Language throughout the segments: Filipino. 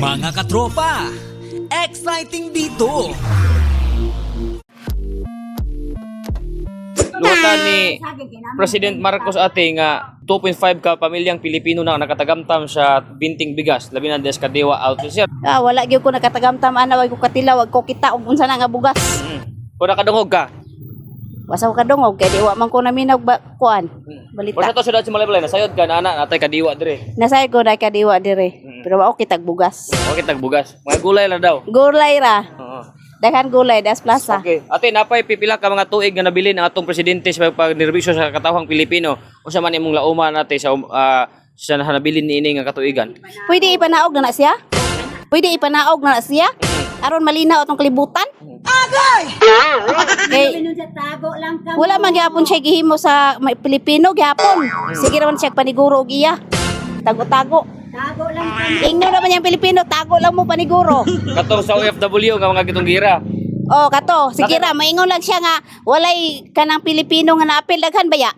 Mga katropa, exciting dito! Luwatan ni President Marcos ate nga 2.5 ka pamilyang Pilipino na nakatagamtam sa binting bigas labi na des kadiwa outlet sir. Wala gyud ko nakatagamtam ana wag ko katilaw wag ko kita og unsa na nga bugas. Kung nakadungog ka. Wasaw ka dungog kay di wa man ko naminaw kuan. Kung Balita. sa to sudad si Malaylay nasayod ka na ana natay kadiwa dire. Nasay ko na kadiwa dire. Pero wa ko kitag bugas. Okay tagbugas. Mga gulay na daw. Gulay ra. Oo. Daghan gulay das plaza. Okay. Ate napay pipila ka mga tuig nga nabili ng atong presidente sa pagnirbisyo sa katawhang Pilipino. Unsa man imong lauman nate sa sa nabilin niini nga katuigan? Pwede ipanaog na siya? Pwede ipanaog na siya? Aron malinaw atong kalibutan? Agay! Wala man gyapon siya gihimo sa Pilipino gyapon. Sige raman siya paniguro og iya. Tago-tago. Tago lang. Ingno naman yung Pilipino, tago lang mo paniguro. Katong sa OFW nga mga gitong gira. Oh, kato, sige ra, maingon lang siya nga walay kanang Pilipino nga naapil daghan baya.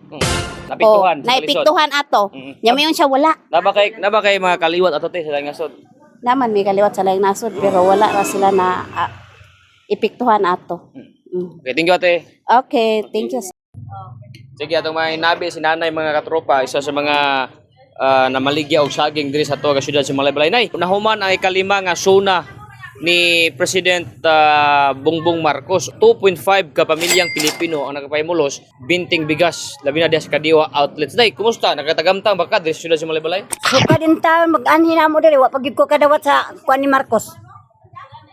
Napiktuhan. Oh, naipiktuhan ato. Yamayon siya wala. Naba kay mga kaliwat ato te sila nga sod. Naman may kaliwat sa laing nasod pero wala ra sila na ipiktuhan ato. Okay, thank you ate. Okay, thank you. Sige, atong mga inabi si nanay mga katropa, isa sa mga namaligya og saging diri sa tuwa ka syudad sa Malaylay. Nay, nahuman ang ikalima nga suna ni President Bongbong Marcos. 2.5 ka pamilyang Pilipino ang nakapahimulos binting bigas labi na des kadiwa outlets. Nay, kumusta? Nakatagamtang ba ka diri sa syudad sa Malaylay? Suka din ta mag-anhin na mo diri wa pagid ko kadawat sa kuan ni Marcos.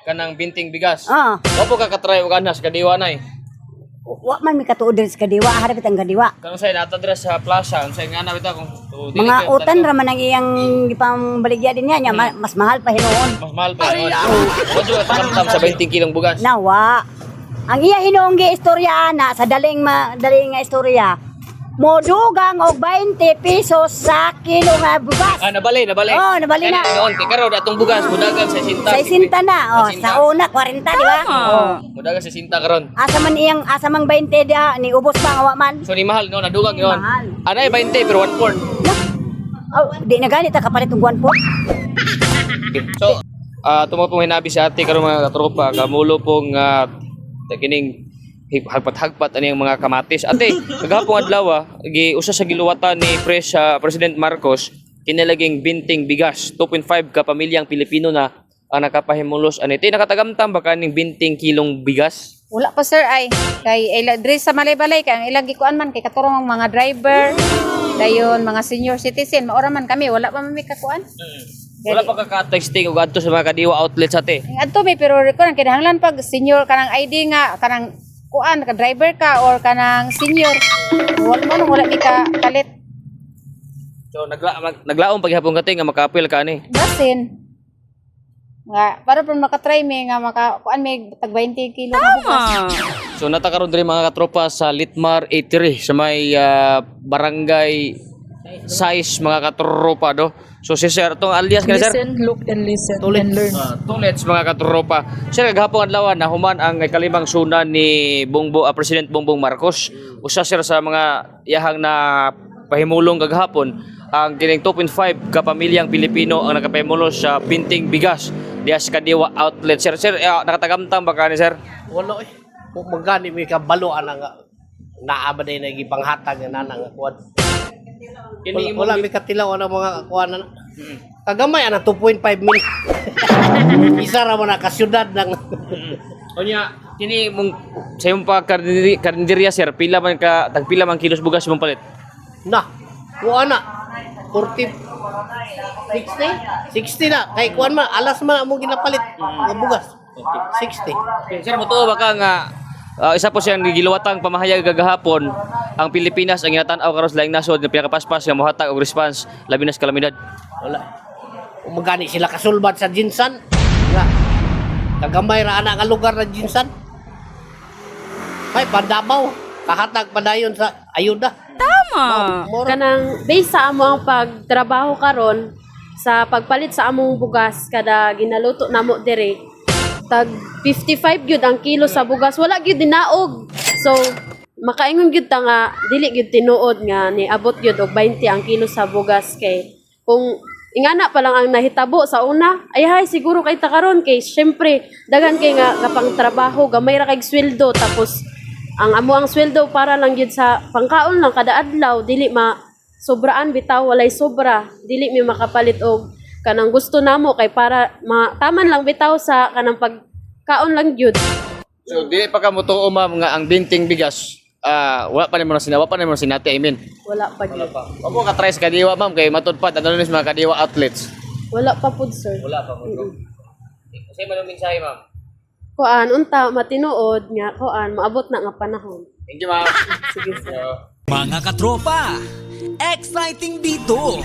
Kanang binting bigas. Ah, Opo ka katry og anhas kadiwa nay. wa man mi katuod diri sa kadiwa, harap itang kadiwa. Kanang say nata diri sa plaza, unsay nga na bitaw kung Mga utan ra man ang iyang gipambaligya din niya, mas mahal pa hinuon. mas mahal pa yun. Wa jud tagamtam sa 20 kilong bugas. Nawa. Ang iya hinuong gi istorya ana sa daling daling nga istorya. Modugang og 20 pesos sa kilo nga bugas. Nabali. Oh, nabali na. Noon, kay karon atong bugas mudagan sa sinta. Sa isinta na, oh, sa una 40 di ba? Oh. Mudagan sa sinta karon. Asa mang 20 dia ni ubos ba nga wa man? So ni mahal no nadugang yon. Mahal. Anay 20 pero 1/4. Oh, di na ganit ta kapalit og 1 po. So, tumo pong hinabi sa ate karon mga katropa, kamulo pong kining hagpat-hagpat ani ang mga kamatis. Ate, kagahapon adlaw usa sa giluwatan ni President Marcos kinalaging binting bigas 2.5 ka pamilyang Pilipino na ang nakapahimulos ani. Tay nakatagamtam ba kaning binting kilong bigas? Wala pa sir ay kay diri sa Malaylay kay ang ilang gikuan man kay katurong ang mga driver dayon mga senior citizen maora man kami wala pa man mi kakuan. Wala pa ka-texting og adto sa mga kadiwa outlets ate. Adto may pero kuan kinahanglan pag senior kanang ID nga kanang kuan ka driver ka or kanang senior wala mi ka kalit So naglaom paghapon ka nga makaapil ka ani. basin nga para pud makatry mi nga maka kuan may tag 20 kilo na bugas. So natakaroon diri mga katropa sa Litmar 83 sa may barangay size mga katropa do. So si sir itong alias ka sir. Listen, look, and listen, and learn. Tulets mga katropa. Sir gahapon adlaw nahuman ang ikalimang suna ni President Bongbong Marcos. Usa sir sa mga iyahang na pahimulong kagahapon ang kining 2.5 ka pamilyang Pilipino ang nakapahimulos sa binting bigas dias kadiwa outlet. Sir nakatagamtang ba ka ni sir? Wala eh. Kung magani may kabalo anang naabaday na gipanghatag nga nanang kuan. Wala may katilaw ang mga kuan na. Kagamay ana 2.5 mil. Isa ra man ka syudad ng Onya, kini mong sa imong karinderya sir, pila man man kilos bugas imong palit? na. Kuan na 40 60 na kay kuan man alas man amo ginapalit nga bugas. 60. Sir, mutuo ba ka nga isa po siyang giluwatang pamahayag gagahapon ang Pilipinas ang ginatan-aw karon sa laing nasod nga pinakapaspas nga mohatag og response labi na sa kalamidad. Wala. Kung magani sila kasulbad sa Jinsan. Wala. Kagamay ra ana nga lugar na Jinsan. Ay Pandabaw, kahatag padayon sa ayuda. Kanang base sa amo ang pagtrabaho karon sa pagpalit sa among bugas kada ginaluto namo dire tag 55 gyud ang kilo sa bugas wala gyud dinaog so makaingon gyud ta nga dili gyud tinuod nga niabot gyud og 20 ang kilo sa bugas kay kung ingana pa lang ang nahitabo sa una. Ay hay siguro kay ta karon kay syempre daghan kay nga kapang trabaho, gamay ra kay sweldo tapos ang amo ang sweldo para lang gyud sa pangkaon lang kada adlaw, dili ma sobraan bitaw, walay sobra, dili mi makapalit og kanang gusto namo kay para taman lang bitaw sa kanang pagkaon lang gyud. So dili pa ka mo tuo ma'am nga ang binting bigas wala pa nimo na sinati I mean. Wala pa gyud. Wa mo ka try sa kadiwa ma'am kay matud pa ano ni mga kadiwa outlets. Wala pa pud sir. Wala pa mo. Kasi man ang mensahe ma'am. Kuan unta matinuod nga kuan maabot na nga panahon. Thank you ma'am. Sige sir. Mga katropa, exciting dito!